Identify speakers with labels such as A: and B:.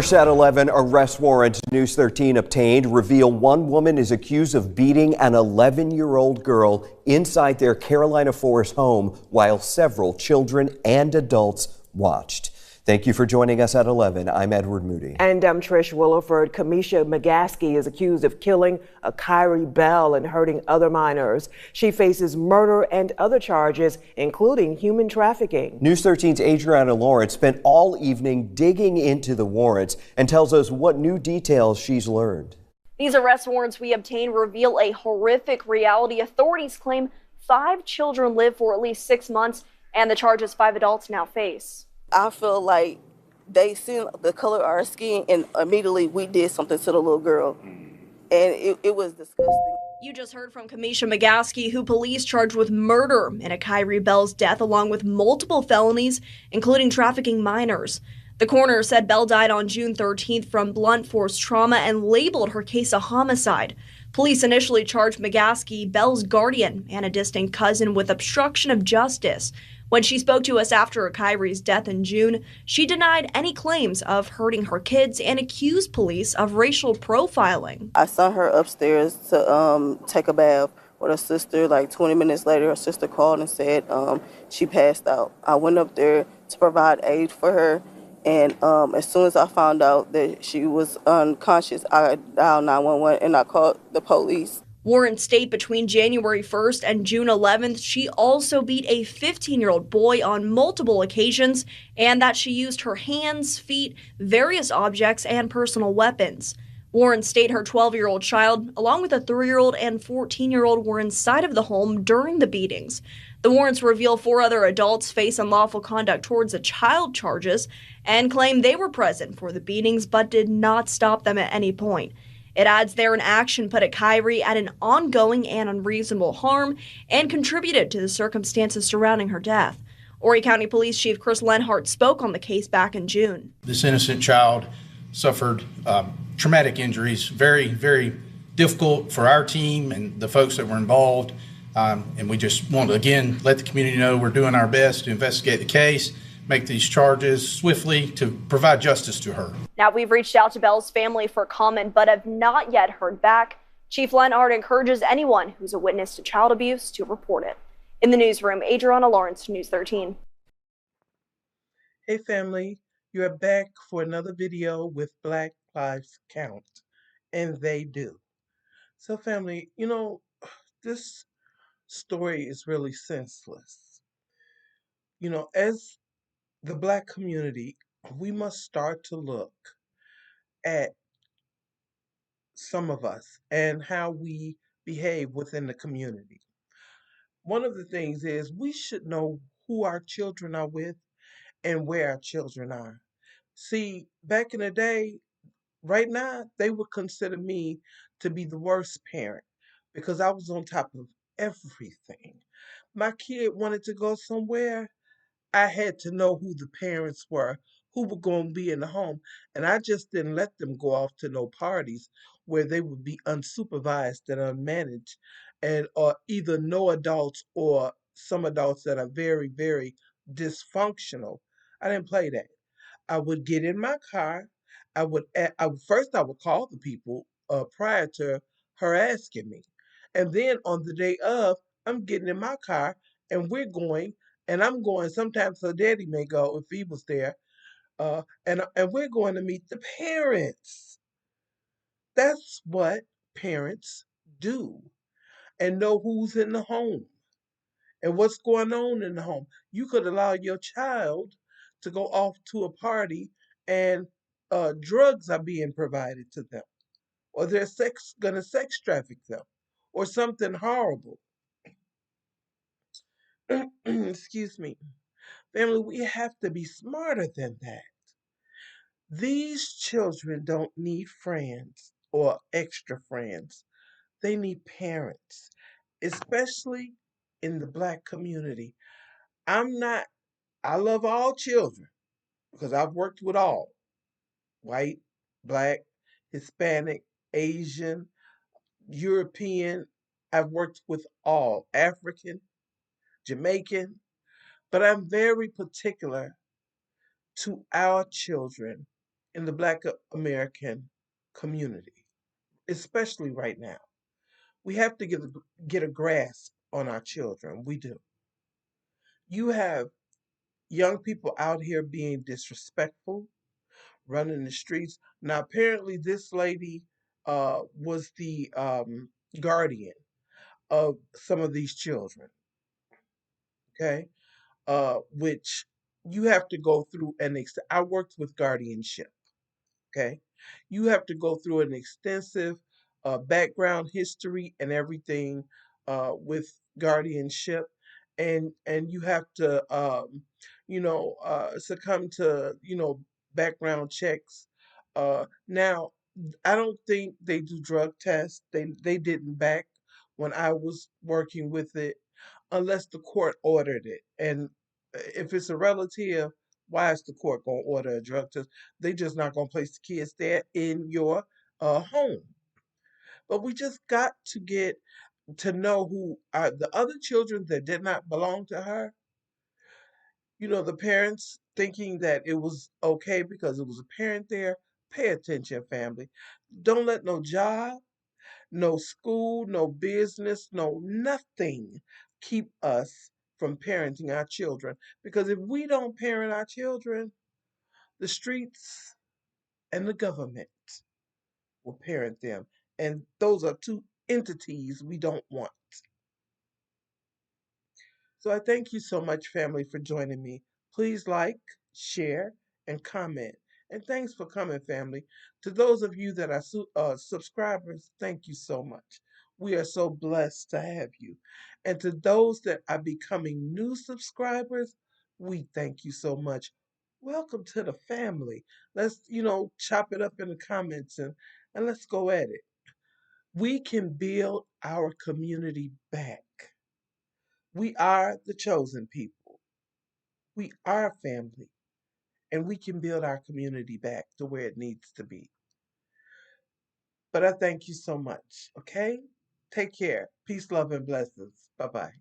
A: First at 11, arrest warrant News 13 obtained reveal one woman is accused of beating an 11-year-old girl inside their Carolina Forest home while several children and adults watched. Thank you for joining us at 11. I'm Edward Moody.
B: And I'm Trish Williford. Kamisha McGaskey is accused of killing a Kyrie Bell and hurting other minors. She faces murder and other charges, including human trafficking.
A: News 13's Adriana Lawrence spent all evening digging into the warrants and tells us what new details she's learned.
C: These arrest warrants we obtained reveal a horrific reality. Authorities claim 5 children lived for at least 6 months, and the charges 5 adults now face.
D: I feel like they seen the color of our skin and immediately we did something to the little girl. And it was disgusting.
C: You just heard from Kamisha McGaskey, who police charged with murder in a Kyrie Bell's death, along with multiple felonies, including trafficking minors. The coroner said Bell died on June 13th from blunt force trauma and labeled her case a homicide. Police initially charged McGaskey, Bell's guardian and a distant cousin, with obstruction of justice. When she spoke to us after Kyrie's death in June, she denied any claims of hurting her kids and accused police of racial profiling.
D: I sent her upstairs to take a bath with her sister. Like 20 minutes later, her sister called and said she passed out. I went up there to provide aid for her, and as soon as I found out that she was unconscious, I dialed 911 and I called the police.
C: Warrants state between January 1st and June 11th, she also beat a 15-year-old boy on multiple occasions, and that she used her hands, feet, various objects, and personal weapons. Warrants state her 12-year-old child, along with a 3-year-old and 14-year-old, were inside of the home during the beatings. The warrants reveal 4 other adults face unlawful conduct towards a child charges and claim they were present for the beatings but did not stop them at any point. It adds there an action put at Kyrie at an ongoing and unreasonable harm and contributed to the circumstances surrounding her death. Horry County Police Chief Chris Lenhart spoke on the case back in June.
E: This innocent child suffered traumatic injuries, very, very difficult for our team and the folks that were involved. And we just want to, again, let the community know we're doing our best to investigate the case, make these charges swiftly to provide justice to her.
C: Now, we've reached out to Bell's family for comment, but have not yet heard back. Chief Lenhart encourages anyone who's a witness to child abuse to report it. In the newsroom, Adriana Lawrence, News 13.
F: Hey family, you're back for another video with Black Lives Count, and they do. So family, you know, this story is really senseless. You know, as the Black community, we must start to look at some of us and how we behave within the community. One of the things is we should know who our children are with and where our children are. See, back in the day, right now, they would consider me to be the worst parent because I was on top of everything. My kid wanted to go somewhere, I had to know who the parents were, who were going to be in the home, and I just didn't let them go off to no parties where they would be unsupervised and unmanaged, and or either no adults or some adults that are very, very dysfunctional. I didn't play that. I would get in my car. First I would call the people prior to her asking me, and then on the day of, I'm getting in my car and we're going, and I'm going. Sometimes her daddy may go if he was there, And we're going to meet the parents. That's what parents do, and know who's in the home and what's going on in the home. You could allow your child to go off to a party and drugs are being provided to them, or they're gonna sex traffic them, or something horrible. Excuse me. Family, we have to be smarter than that. These children don't need friends or extra friends. They need parents, especially in the Black community. I'm not, I love all children because I've worked with all white, Black, Hispanic, Asian, European. I've worked with all, African, Jamaican, but I'm very particular to our children in the Black American community, especially right now. We have to get a grasp on our children. We do. You have young people out here being disrespectful, running the streets. Now, apparently, this lady was the guardian of some of these children, okay? Which you have to go through I worked with guardianship. Okay, you have to go through an extensive background history and everything with guardianship, and you have to succumb to background checks. Now, I don't think they do drug tests. They didn't back when I was working with it, unless the court ordered it. And if it's a relative, why is the court going to order a drug test? They just not going to place the kids there in your home. But we just got to get to know who are the other children that did not belong to her. The parents thinking that it was okay because it was a parent there. Pay attention, family. Don't let no job, no school, no business, no nothing keep us from parenting our children. Because if we don't parent our children, the streets and the government will parent them. And those are two entities we don't want. So I thank you so much, family, for joining me. Please like, share, and comment. And thanks for coming, family. To those of you that are subscribers, thank you so much. We are so blessed to have you. And to those that are becoming new subscribers, we thank you so much. Welcome to the family. Let's, chop it up in the comments and let's go at it. We can build our community back. We are the chosen people. We are family, and we can build our community back to where it needs to be. But I thank you so much, okay? Take care. Peace, love, and blessings. Bye bye.